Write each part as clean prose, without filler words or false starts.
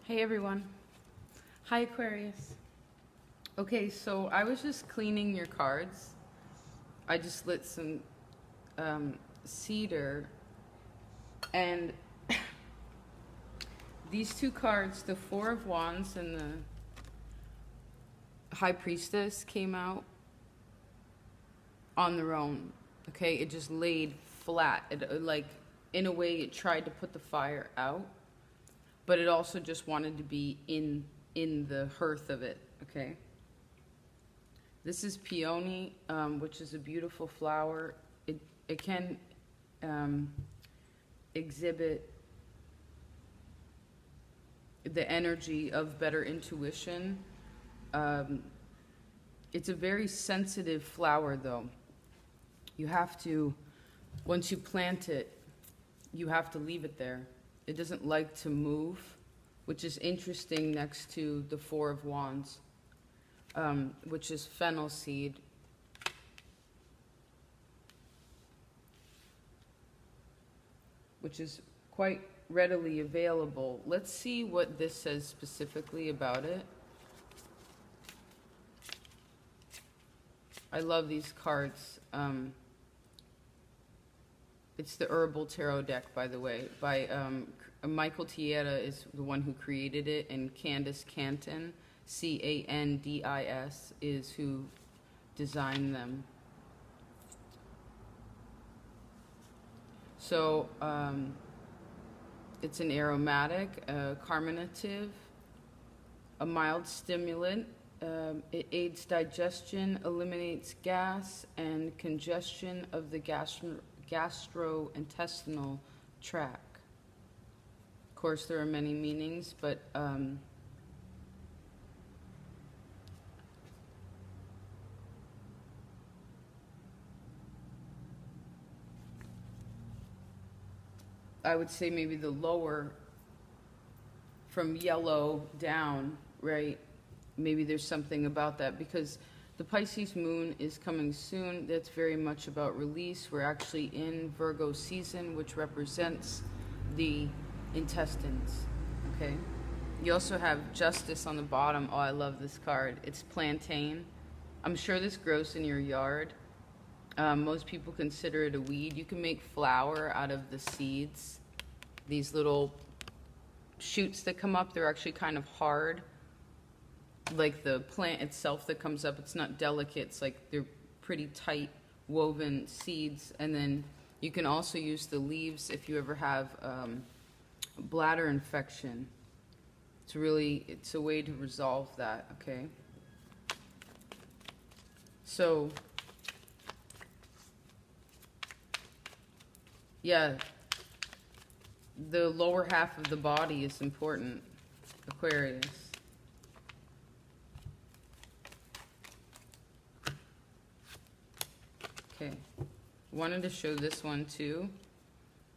Hey everyone. Hi Aquarius. Okay, so I was just cleaning your cards. I just lit some cedar, and these two cards, the Four of Wands and the High Priestess, came out on their own. Okay, it just laid flat. Like, in a way, it tried to put the fire out, but it also just wanted to be in the hearth of it. Okay, this is peony, which is a beautiful flower. It can exhibit the energy of better intuition. It's a very sensitive flower, though. You have to, once you plant it, you have to leave it there. It doesn't like to move, which is interesting next to the Four of Wands, which is fennel seed. Which is quite readily available. Let's see what this says specifically about it. I love these cards. It's the Herbal Tarot deck, by the way, by Michael Tierra is the one who created it, and Candice Canton, Candis, is who designed them. So it's an aromatic, carminative, a mild stimulant. It aids digestion, eliminates gas and congestion of the gastrointestinal tract. Of course, there are many meanings, but I would say maybe the lower, from yellow down, right? Maybe there's something about that, because the Pisces moon is coming soon. That's very much about release. We're actually in Virgo season, which represents the intestines, okay? You also have Justice on the bottom. Oh, I love this card. It's plantain. I'm sure this grows in your yard. Most people consider it a weed. You can make flour out of the seeds. These little shoots that come up, they're actually kind of hard. Like the plant itself that comes up, it's not delicate. It's like they're pretty tight woven seeds. And then you can also use the leaves if you ever have bladder infection. It's a way to resolve that, okay? So, yeah, the lower half of the body is important, Aquarius. Okay, wanted to show this one too.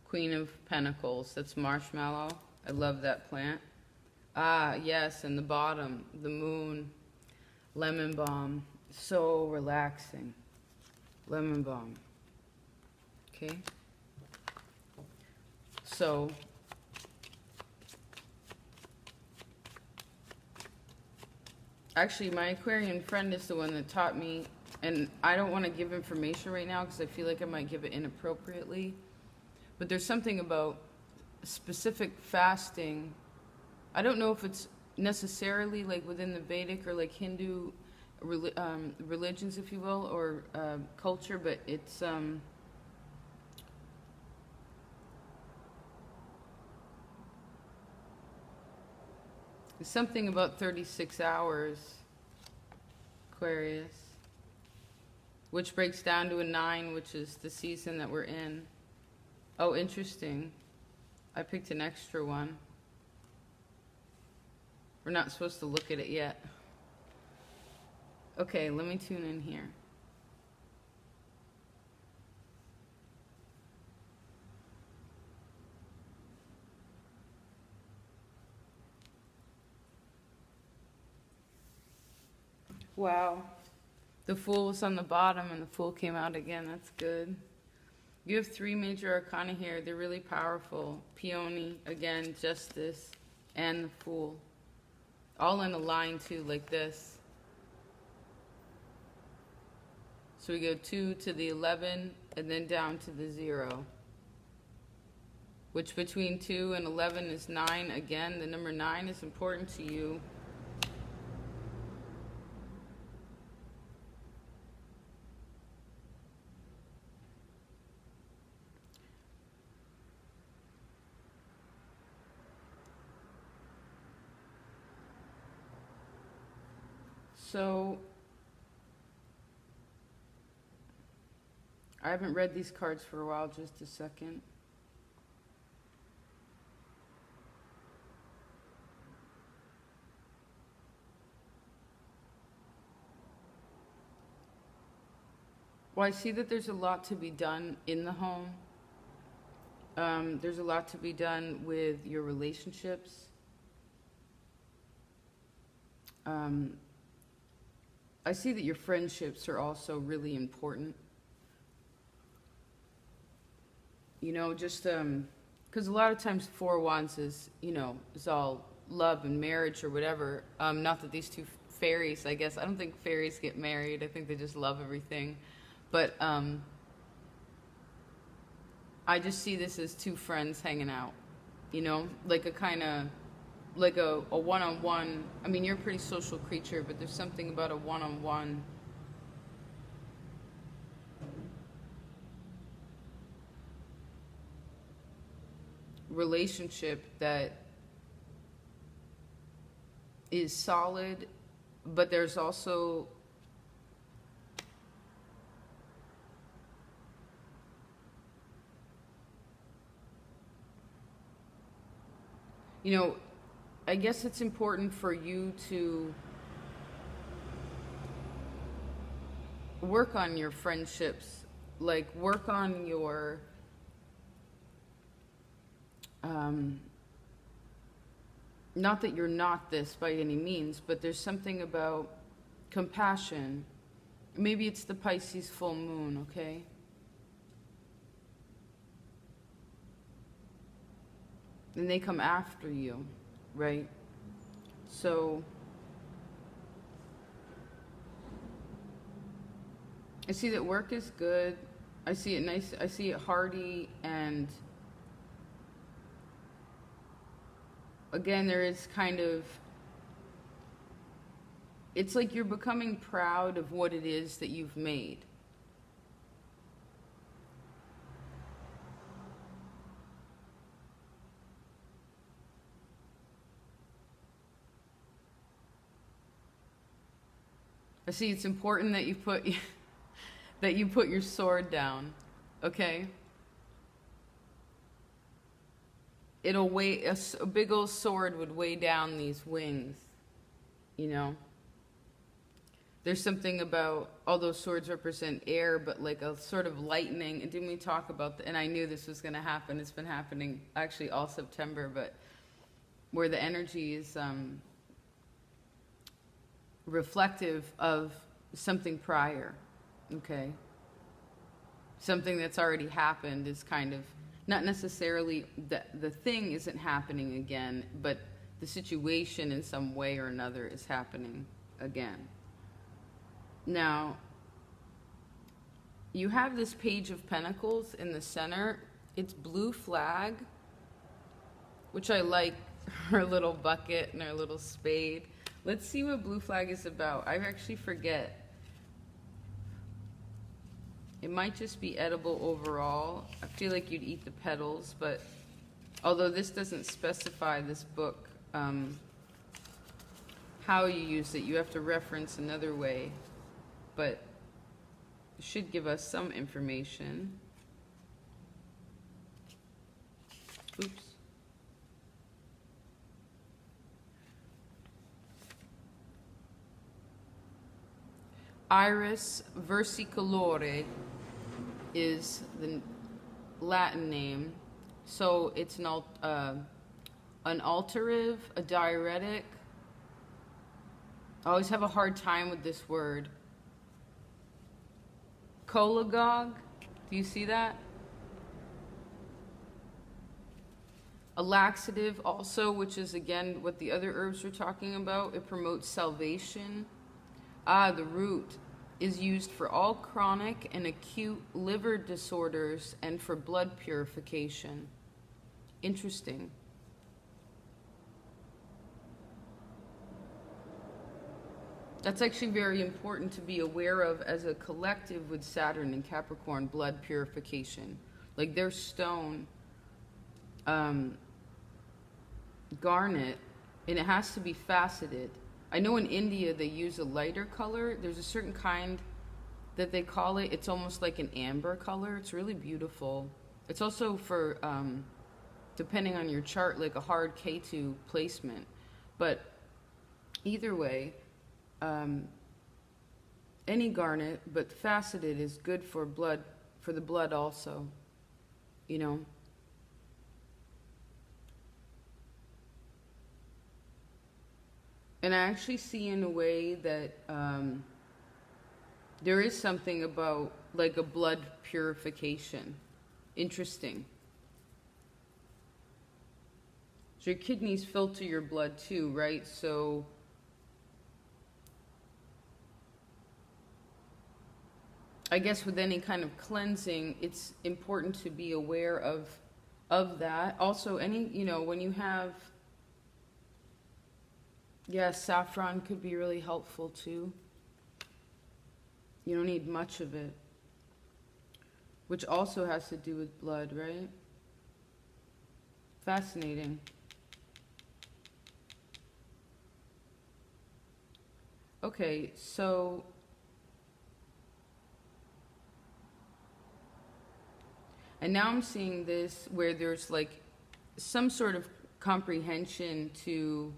Queen of Pentacles, that's marshmallow. I love that plant. Ah, yes, and the bottom, the moon, lemon balm. So relaxing. Lemon balm. Okay. So, actually, my Aquarian friend is the one that taught me, and I don't want to give information right now because I feel like I might give it inappropriately, but there's something about specific fasting. I don't know if it's necessarily like within the Vedic or like Hindu religions, if you will, or culture, but it's something about 36 hours, Aquarius, which breaks down to a 9, which is the season that we're in. Oh, interesting. I picked an extra one. We're not supposed to look at it yet. Okay, let me tune in here. Wow. The Fool was on the bottom and the Fool came out again. That's good. You have 3 major arcana here. They're really powerful. Peony, again, Justice, and the Fool. All in a line too, like this. So we go 2 to the 11 and then down to the 0. Which between 2 and 11 is 9. Again, the number 9 is important to you. So, I haven't read these cards for a while, just a second. Well, I see that there's a lot to be done in the home. There's a lot to be done with your relationships. I see that your friendships are also really important. You know, just because a lot of times 4 Wands is, you know, is all love and marriage or whatever. Not that these two fairies, I guess, I don't think fairies get married. I think they just love everything. But I just see this as 2 friends hanging out, you know, like a kind of, like a one-on-one. I mean, you're a pretty social creature, but there's something about a one-on-one relationship that is solid, but there's also you know, I guess it's important for you to work on your friendships, like work on your not that you're not this by any means, but there's something about compassion. Maybe it's the Pisces full moon, okay? And they come after you, right? So I see that work is good. I see it nice. I see it hearty, and again, there is kind of, it's like you're becoming proud of what it is that you've made. I see it's important that you put that you put your sword down, okay? It'll weigh, a big old sword would weigh down these wings, you know? There's something about, all those swords represent air, but like a sort of lightning. And didn't we talk about, and I knew this was going to happen. It's been happening actually all September, but where the energy is reflective of something prior, okay? Something that's already happened is kind of, not necessarily, the thing isn't happening again, but the situation in some way or another is happening again. Now, you have this Page of Pentacles in the center. It's blue flag, which I like, her little bucket and her little spade. Let's see what blue flag is about. I actually forget. It might just be edible overall. I feel like you'd eat the petals, but although this doesn't specify, this book, how you use it, you have to reference another way, but it should give us some information. Oops. Iris versicolore is the Latin name. So it's an alterative, a diuretic. I always have a hard time with this word. Cholagogue. Do you see that? A laxative also, which is again what the other herbs we're talking about. It promotes salvation. The root is used for all chronic and acute liver disorders and for blood purification. Interesting. That's actually very important to be aware of as a collective with Saturn and Capricorn, blood purification. Like their stone, garnet, and it has to be faceted. I know in India they use a lighter color. There's a certain kind that they call it. It's almost like an amber color. It's really beautiful. It's also for, depending on your chart, like a hard K2 placement. But either way, any garnet, but faceted is good for blood, for the blood also, you know. And I actually see in a way that there is something about like a blood purification. Interesting. So your kidneys filter your blood too, right? So I guess with any kind of cleansing, it's important to be aware of that. Also, any, you know, when you have, yeah, saffron could be really helpful too. You don't need much of it, which also has to do with blood, right? Fascinating. Okay, so and now I'm seeing this where there's like some sort of comprehension to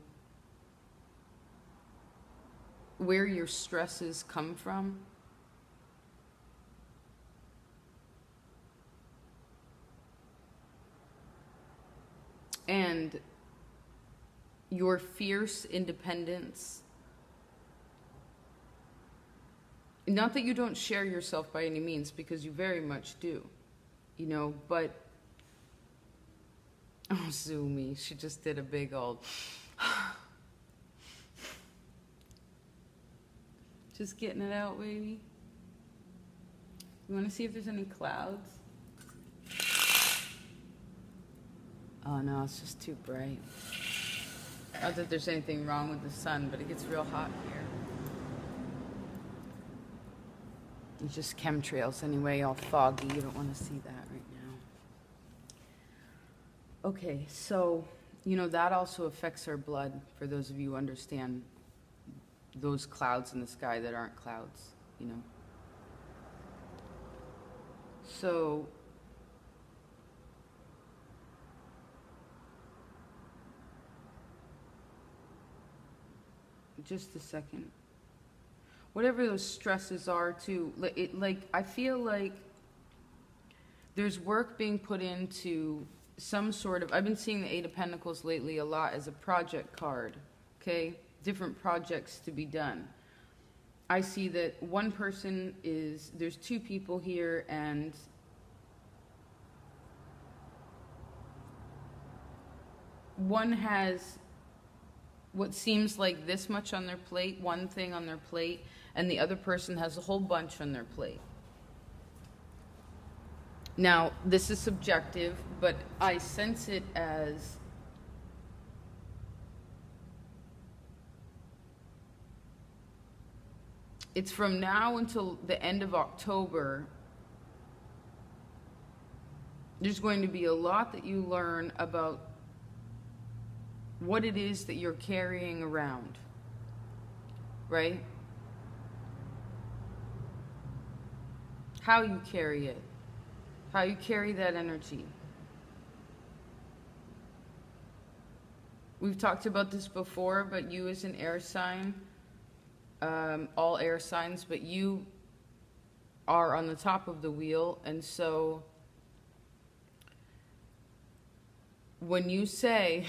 where your stresses come from. And your fierce independence. Not that you don't share yourself by any means, because you very much do. You know, but, oh, Zoomy, she just did a big old, just getting it out, baby. You want to see if there's any clouds? Oh no, it's just too bright. Not that there's anything wrong with the sun, but it gets real hot here. It's just chemtrails anyway, all foggy. You don't want to see that right now. Okay, so, you know, that also affects our blood, for those of you who understand those clouds in the sky that aren't clouds, you know. So, just a second. Whatever those stresses are too, like I feel like there's work being put into some sort of, I've been seeing the Eight of Pentacles lately a lot as a project card, okay? Different projects to be done. I see that one person is, there's two people here, and one has what seems like this much on their plate, one thing on their plate, and the other person has a whole bunch on their plate. Now, this is subjective, but I sense it as it's from now until the end of October. There's going to be a lot that you learn about what it is that you're carrying around, right? How you carry it, how you carry that energy. We've talked about this before, but you as an air sign, all air signs, but you are on the top of the wheel, and so when you say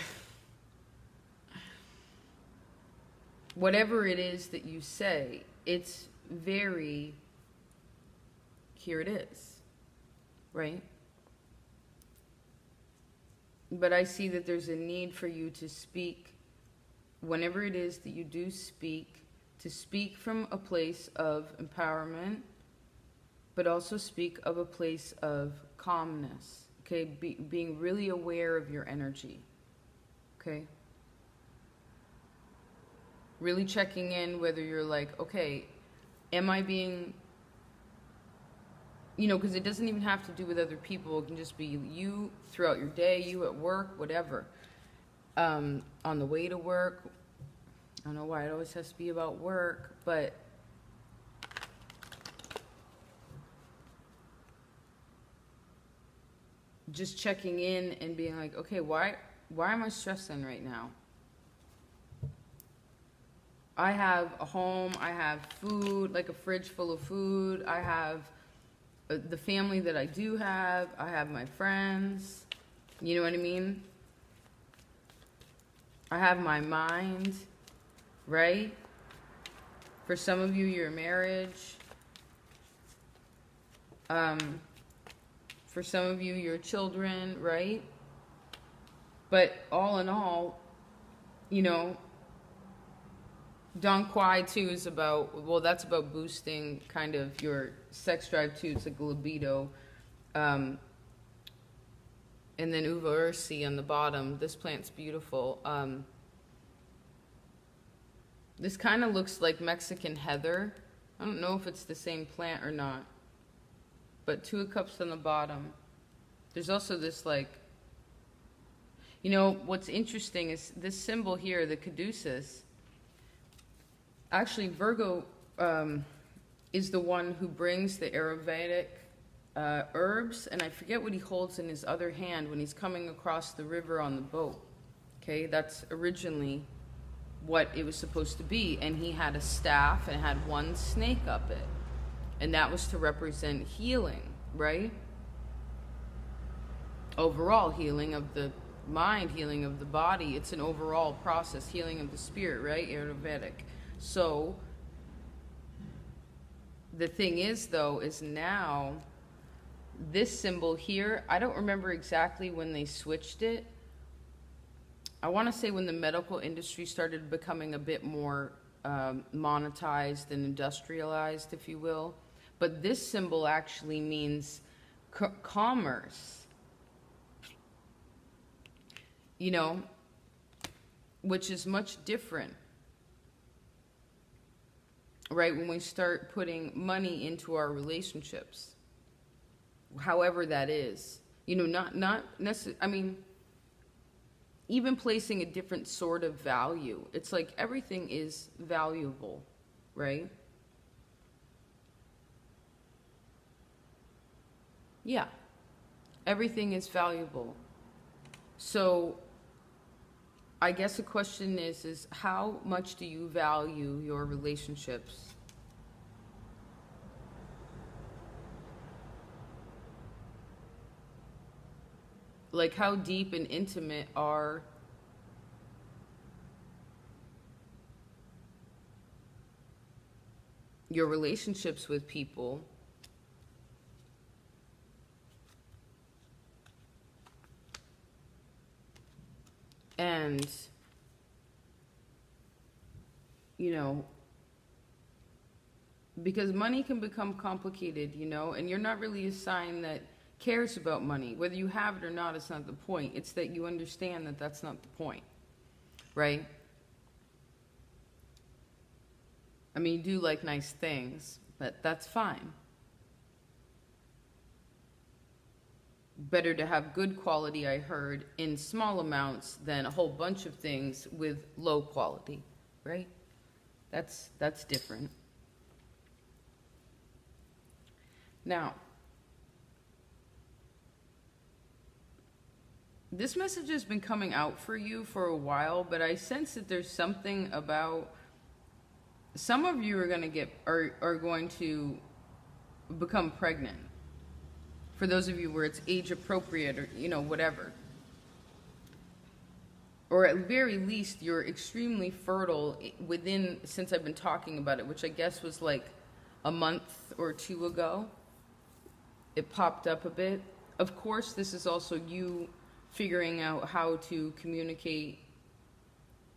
whatever it is that you say, it's very, here it is, right? But I see that there's a need for you to speak, whenever it is that you do speak, to speak from a place of empowerment, but also speak of a place of calmness, okay? Being really aware of your energy, okay? Really checking in whether you're like, okay, am I being, you know, because it doesn't even have to do with other people. It can just be you throughout your day, you at work, whatever. On the way to work. I don't know why it always has to be about work, but just checking in and being like, okay, why am I stressing right now? I have a home, I have food, like a fridge full of food, I have the family that I do have, I have my friends, you know what I mean? I have my mind, right? For some of you, your marriage. For some of you, your children, right? But all in all, you know, Don Quai too is about, well, that's about boosting kind of your sex drive too. It's like libido. And then Uva Ursi on the bottom. This plant's beautiful. This kind of looks like Mexican heather. I don't know if it's the same plant or not. But 2 of Cups on the bottom. There's also this like, you know, what's interesting is this symbol here, the caduceus. Actually, Virgo is the one who brings the Ayurvedic herbs, and I forget what he holds in his other hand when he's coming across the river on the boat. Okay, that's originally what it was supposed to be, and he had a staff and it had 1 snake up it, and that was to represent healing, right? Overall healing of the mind, healing of the body. It's an overall process, healing of the spirit, right? Ayurvedic. So the thing is, though, is now this symbol here, I don't remember exactly when they switched it. I want to say when the medical industry started becoming a bit more monetized and industrialized, if you will. But this symbol actually means commerce, you know, which is much different. Right, when we start putting money into our relationships, however that is, you know, not necessarily, I mean, even placing a different sort of value. It's like everything is valuable, right? Yeah, everything is valuable. So I guess the question is how much do you value your relationships? Like, how deep and intimate are your relationships with people? And, you know, because money can become complicated, you know, and you're not really a sign that cares about money. Whether you have it or not, it's not the point. It's that you understand that that's not the point, right? I mean, you do like nice things, but that's fine. Better to have good quality, I heard, in small amounts than a whole bunch of things with low quality, right? That's different. Now, this message has been coming out for you for a while, but I sense that there's something about some of you are going to become pregnant. For those of you where it's age appropriate or, you know, whatever. Or at very least, you're extremely fertile within, since I've been talking about it, which I guess was like a month or 2 ago. It popped up a bit. Of course, this is also you figuring out how to communicate.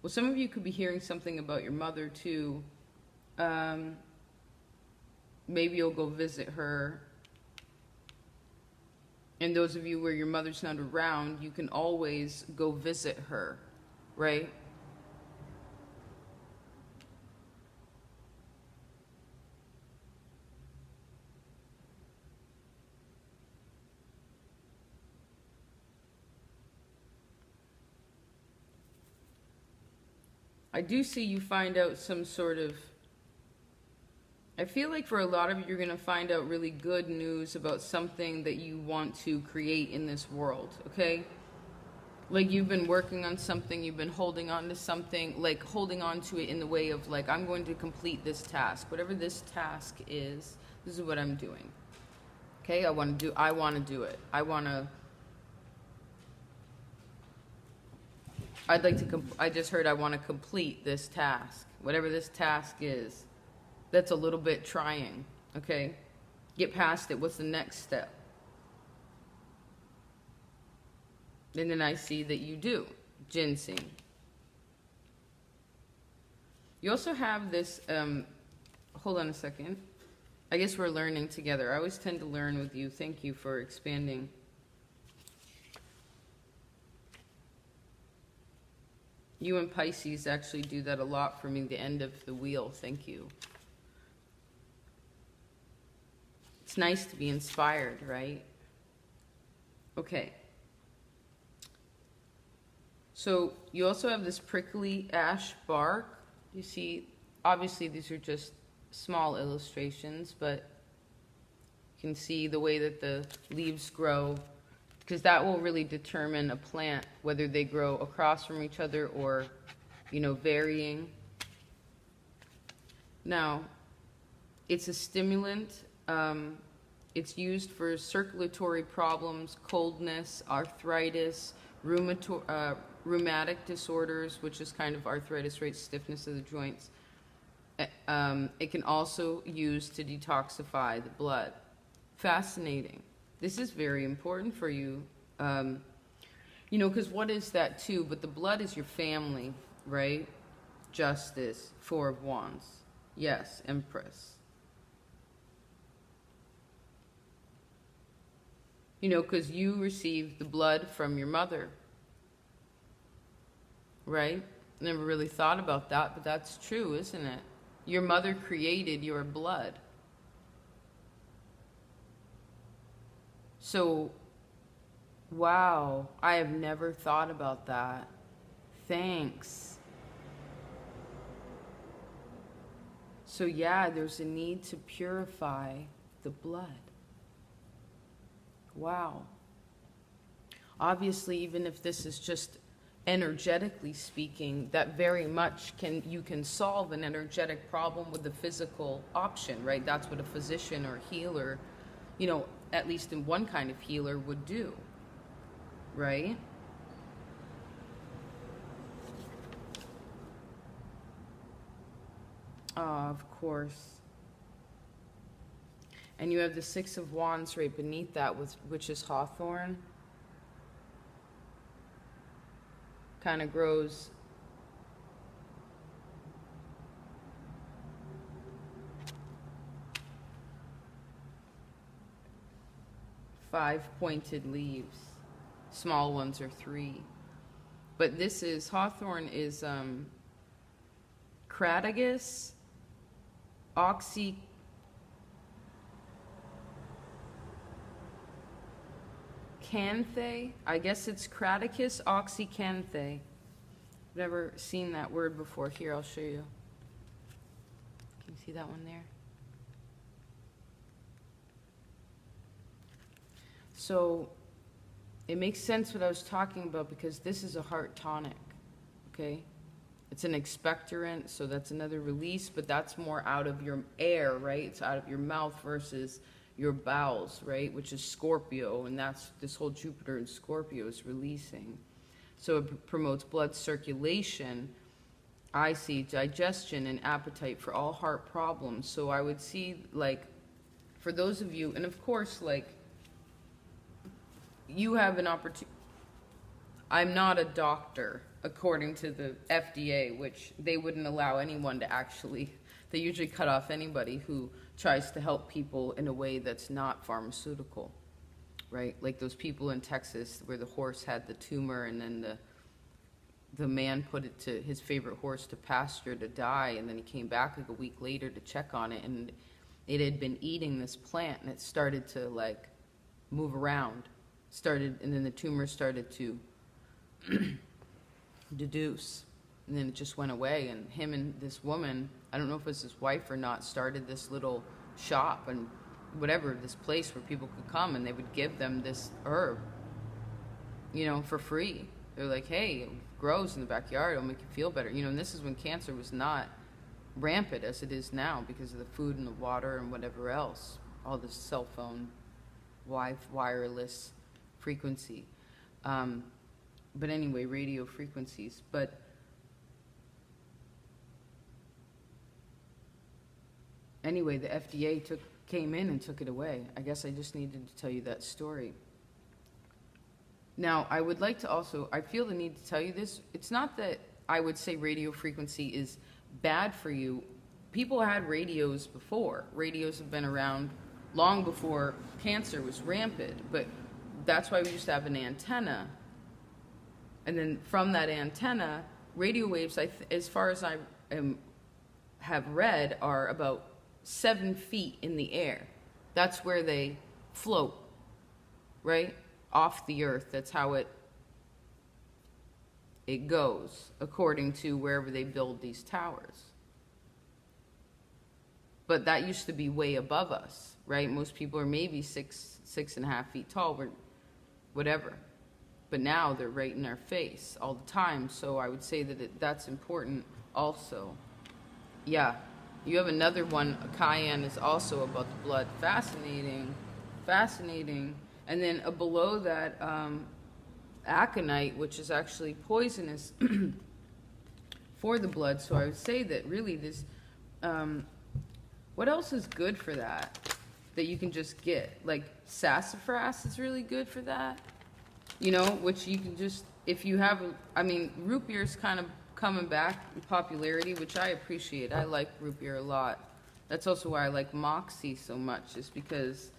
Well, some of you could be hearing something about your mother too. Maybe you'll go visit her. And those of you where your mother's not around, you can always go visit her, right? I do see you find out some sort of, I feel like for a lot of you, you're going to find out really good news about something that you want to create in this world, okay? Like you've been working on something, you've been holding on to something, like holding on to it in the way of like, I'm going to complete this task. Whatever this task is, this is what I'm doing. Okay, I want to do it. I just heard I want to complete this task. Whatever this task is, that's a little bit trying, okay? Get past it. What's the next step? And then I see that you do. Ginseng. You also have this, hold on a second. I guess we're learning together. I always tend to learn with you. Thank you for expanding. You and Pisces actually do that a lot for me, the end of the wheel. Thank you. It's nice to be inspired, right? Okay. So you also have this prickly ash bark. You see, obviously these are just small illustrations, but you can see the way that the leaves grow, because that will really determine a plant, whether they grow across from each other or, you know, varying. Now, it's a stimulant. It's used for circulatory problems, coldness, arthritis, rheumatic disorders, which is kind of arthritis, right? Stiffness of the joints. It can also use to detoxify the blood. Fascinating. This is very important for you. You know, because what is that too? But the blood is your family, right? Justice, Four of Wands. Yes, Empress. You know, because you received the blood from your mother, right? Never really thought about that, but that's true, isn't it? Your mother created your blood. So, wow, I have never thought about that. Thanks. So yeah, there's a need to purify the blood. Wow. Obviously, even if this is just energetically speaking, that very much you can solve an energetic problem with the physical option, right? That's what a physician or healer, you know, at least in one kind of healer would do, right? Of course. And you have the Six of Wands right beneath that, which is hawthorn. Kind of grows five pointed leaves. Small ones are three. But this is, hawthorn is Crataegus oxycanthe. I guess it's Crataegus oxycanthe. I've never seen that word before. Here, I'll show you. Can you see that one there? So it makes sense what I was talking about, because this is a heart tonic, okay? It's an expectorant, so that's another release, but that's more out of your air, right? It's out of your mouth versus your bowels, right? Which is Scorpio, and that's this whole Jupiter in Scorpio is releasing. So it promotes blood circulation. I see digestion and appetite for all heart problems. So I would see, like, for those of you, and of course, like, you have an opportunity. I'm not a doctor, according to the FDA, which they wouldn't allow anyone to actually, they usually cut off anybody who tries to help people in a way that's not pharmaceutical, right? Like those people in Texas where the horse had the tumor and then the man put it to his favorite horse to pasture to die, and then he came back like a week later to check on it, and it had been eating this plant, and it started to like move around, and then the tumor started to deduce, and then it just went away. And him and this woman, I don't know if it was his wife or not, started this little shop and whatever, this place where people could come and they would give them this herb, you know, for free. They're like, hey, it grows in the backyard, it'll make you feel better, you know. And this is when cancer was not rampant as it is now because of the food and the water and whatever else, all the cell phone, wireless frequency. But anyway, radio frequencies. But anyway, the FDA came in and took it away. I guess I just needed to tell you that story. Now, I would like to also, I feel the need to tell you this. It's not that I would say radio frequency is bad for you. People had radios before. Radios have been around long before cancer was rampant. But that's why we used to have an antenna. And then from that antenna, radio waves, as far as I have read, are about 7 feet in the air. That's where they float, right? Off the earth. That's how it goes, according to wherever they build these towers. But that used to be way above us, right? Most people are maybe 6.5 feet tall, or whatever. But now they're right in our face all the time. So I would say that that's important also. Yeah. You have another one, cayenne, is also about the blood. Fascinating. Fascinating. And then below that, aconite, which is actually poisonous for the blood. So I would say that really this, what else is good for that you can just get? Like sassafras is really good for that, you know, which you can just, if you have, I mean, root beer is kind of coming back in popularity, which I appreciate. I like root beer a lot. That's also why I like Moxie so much, is because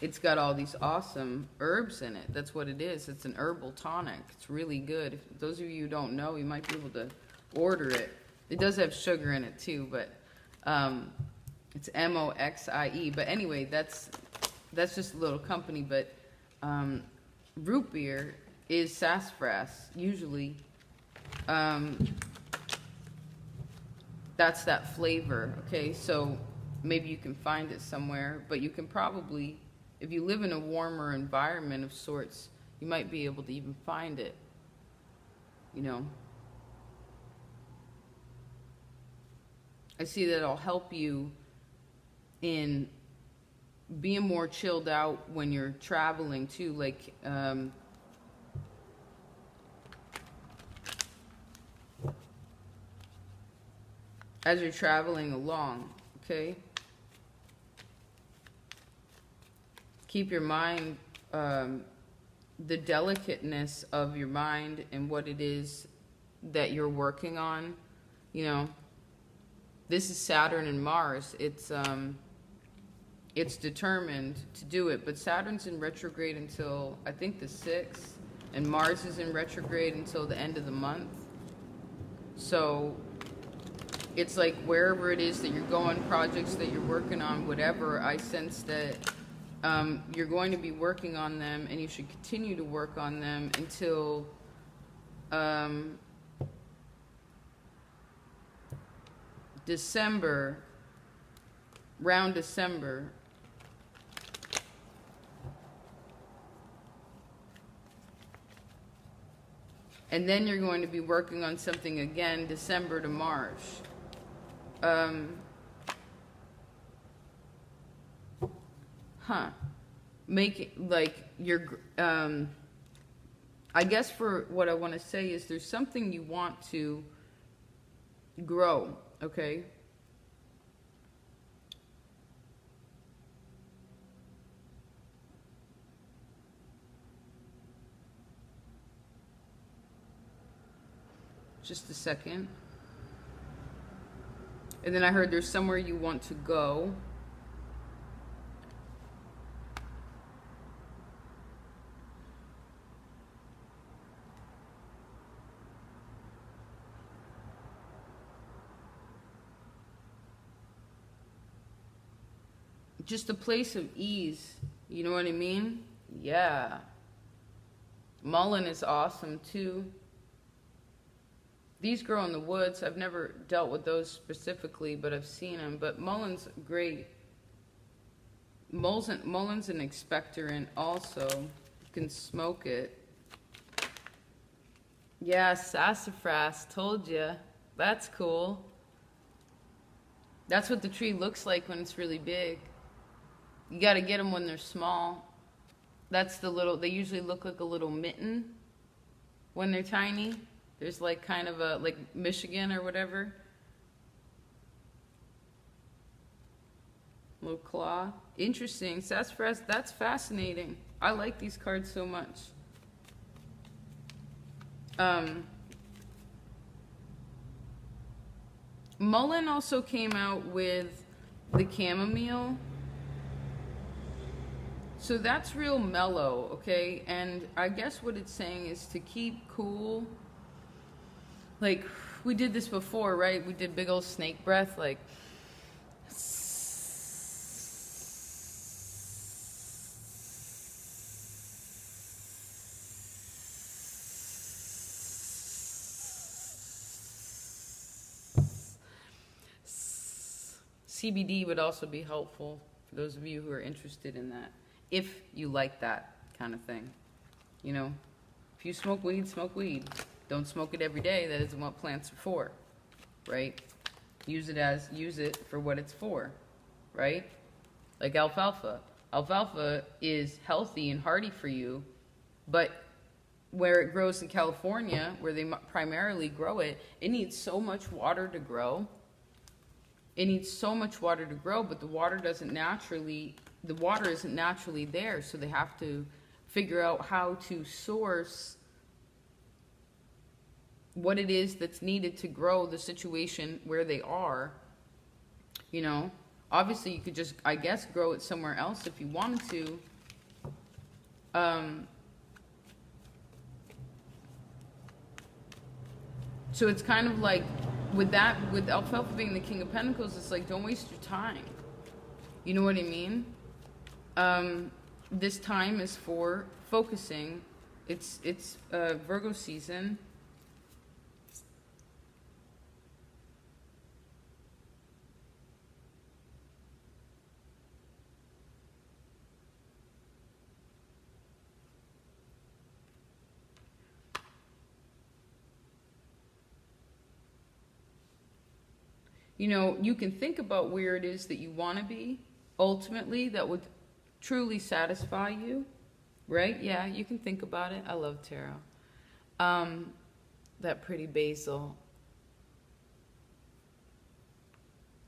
it's got all these awesome herbs in it. That's what it is. It's an herbal tonic. It's really good. If those of you who don't know, you might be able to order it. It does have sugar in it too, but it's Moxie. But anyway, that's just a little company. But root beer is sassafras usually. That's that flavor. Okay, so maybe you can find it somewhere, but you can probably, if you live in a warmer environment of sorts, you might be able to even find it, you know. I see that it'll help you in being more chilled out when you're traveling too, like as you're traveling along, okay? Keep your mind, the delicateness of your mind and what it is that you're working on, you know. This is Saturn and Mars. It's determined to do it, but Saturn's in retrograde until, I think, the 6th, and Mars is in retrograde until the end of the month. So it's like wherever it is that you're going, projects that you're working on, whatever, I sense that you're going to be working on them, and you should continue to work on them until December, around December. And then you're going to be working on something again, December to March. Make it like you're, I guess for what I want to say is there's something you want to grow, okay? Just a second. And then I heard there's somewhere you want to go. Just a place of ease. You know what I mean? Yeah. Mullen is awesome too. These grow in the woods. I've never dealt with those specifically, but I've seen them. But mullen's great. Mullen's an expectorant also. You can smoke it. Yeah, sassafras. Told you. That's cool. That's what the tree looks like when it's really big. You got to get them when they're small. That's the little, they usually look like a little mitten when they're tiny. There's like kind of a, like Michigan or whatever. Little claw. Interesting. Sassafras, that's fascinating. I like these cards so much. Mullen also came out with the chamomile. So that's real mellow, okay? And I guess what it's saying is to keep cool. Like, we did this before, right? We did big old snake breath, like... CBD would also be helpful for those of you who are interested in that. If you like that kind of thing. You know, if you smoke weed, smoke weed. Don't smoke it every day. That isn't what plants are for, right? Use it for what it's for, right? Like alfalfa. Alfalfa is healthy and hardy for you, but where it grows in California, where they primarily grow it, it needs so much water to grow. It needs so much water to grow, but the water isn't naturally there, so they have to figure out how to source what it is that's needed to grow the situation where they are. You know, obviously you could just, I guess, grow it somewhere else if you wanted to. So it's kind of like, with alfalfa being the King of Pentacles, it's like, don't waste your time. You know what I mean? This time is for focusing. It's Virgo season. You know, you can think about where it is that you want to be, ultimately, that would truly satisfy you, right? Yeah, you can think about it. I love tarot. That pretty basil.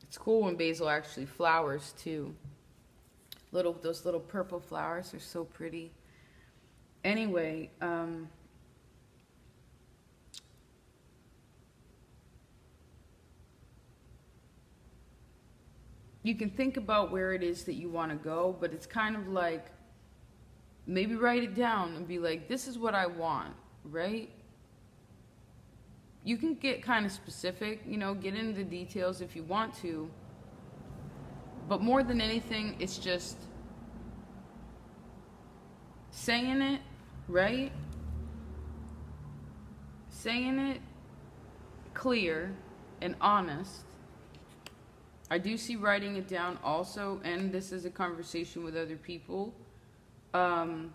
It's cool when basil actually flowers, too. Those little purple flowers are so pretty. Anyway, you can think about where it is that you want to go, but it's kind of like, maybe write it down and be like, this is what I want, right? You can get kind of specific, you know, get into the details if you want to, but more than anything, it's just saying it, right? Saying it clear and honest. I do see writing it down also, and this is a conversation with other people. And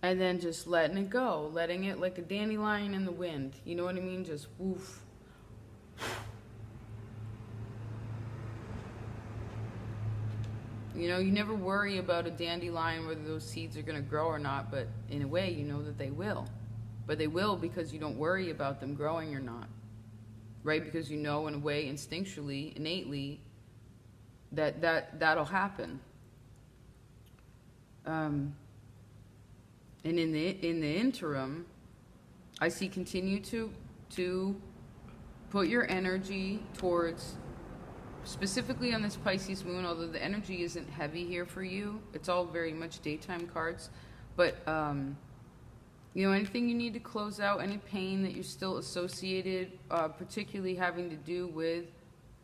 then just letting it go, letting it like a dandelion in the wind. You know what I mean? Just woof. You know, you never worry about a dandelion, whether those seeds are going to grow or not, but in a way, you know that they will. But they will because you don't worry about them growing or not. Right? Because you know in a way, instinctually, innately, that'll happen. And in the interim, I see continue to put your energy towards, specifically on this Pisces moon, although the energy isn't heavy here for you, it's all very much daytime cards, but you know, anything you need to close out, any pain that you're still associated, particularly having to do with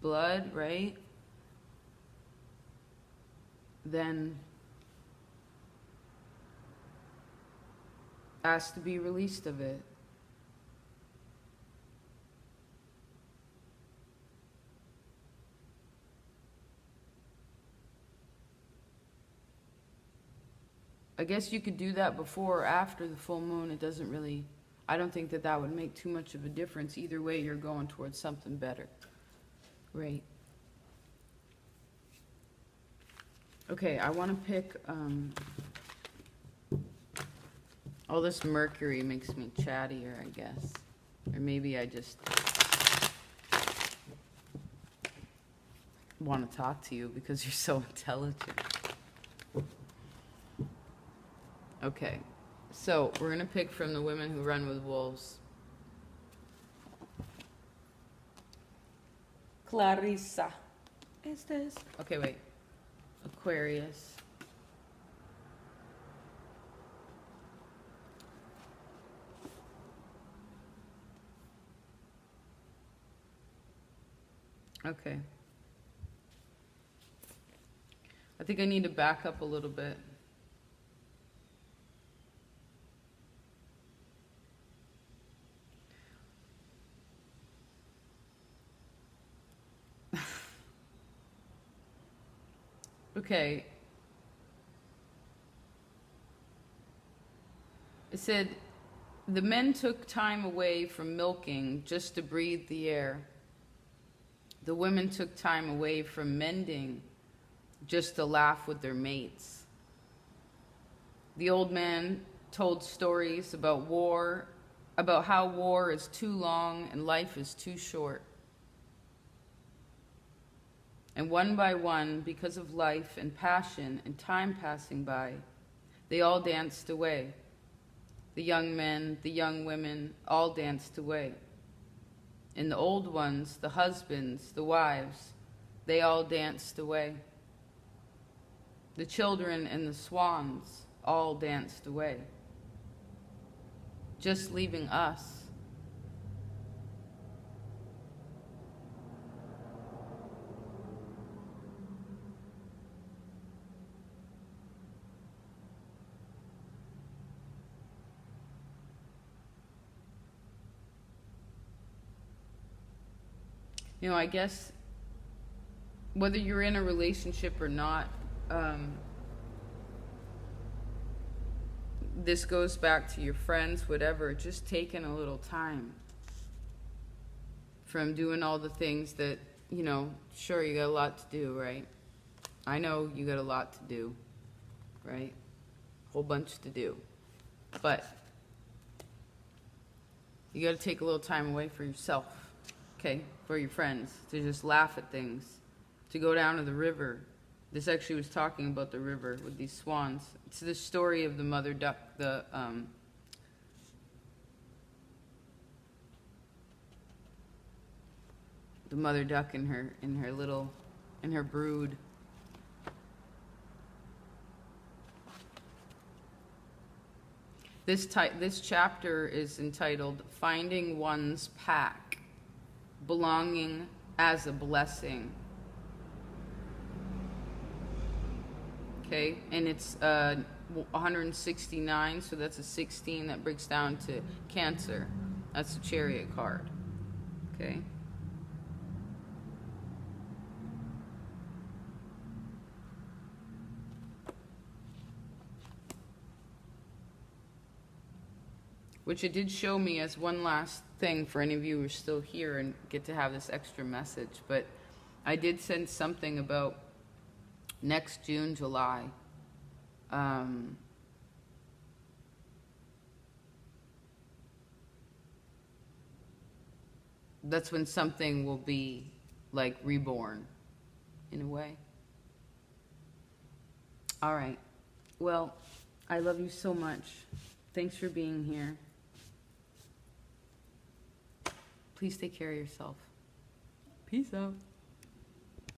blood, right? Then ask to be released of it. I guess you could do that before or after the full moon. It doesn't really, I don't think that that would make too much of a difference. Either way, you're going towards something better. Right. Okay, I want to pick, all this Mercury makes me chattier, I guess. Or maybe I just want to talk to you because you're so intelligent. Okay, so we're going to pick from the Women Who Run with Wolves. Clarissa. Is this? Okay, wait. Aquarius. Okay. I think I need to back up a little bit. Okay. It said, the men took time away from milking just to breathe the air. The women took time away from mending just to laugh with their mates. The old man told stories about war, about how war is too long and life is too short. And one by one, because of life and passion and time passing by, they all danced away. The young men, the young women, all danced away. And the old ones, the husbands, the wives, they all danced away. The children and the swans all danced away, just leaving us. You know, I guess whether you're in a relationship or not, this goes back to your friends, whatever, just taking a little time from doing all the things that, you know, sure, you got a lot to do, right? I know you got a lot to do, right? Whole bunch to do. But you got to take a little time away for yourself, okay? For your friends, to just laugh at things, to go down to the river. This actually was talking about the river with these swans. It's the story of the mother duck, the mother duck and her brood. This chapter is entitled "Finding One's Pack, Belonging as a Blessing." Okay, and it's 169, so that's a 16 that breaks down to Cancer. That's the Chariot card. Okay. Which it did show me as one last thing for any of you who are still here and get to have this extra message. But I did send something about next June, July. That's when something will be like reborn in a way. All right. Well, I love you so much. Thanks for being here. Please take care of yourself. Peace out.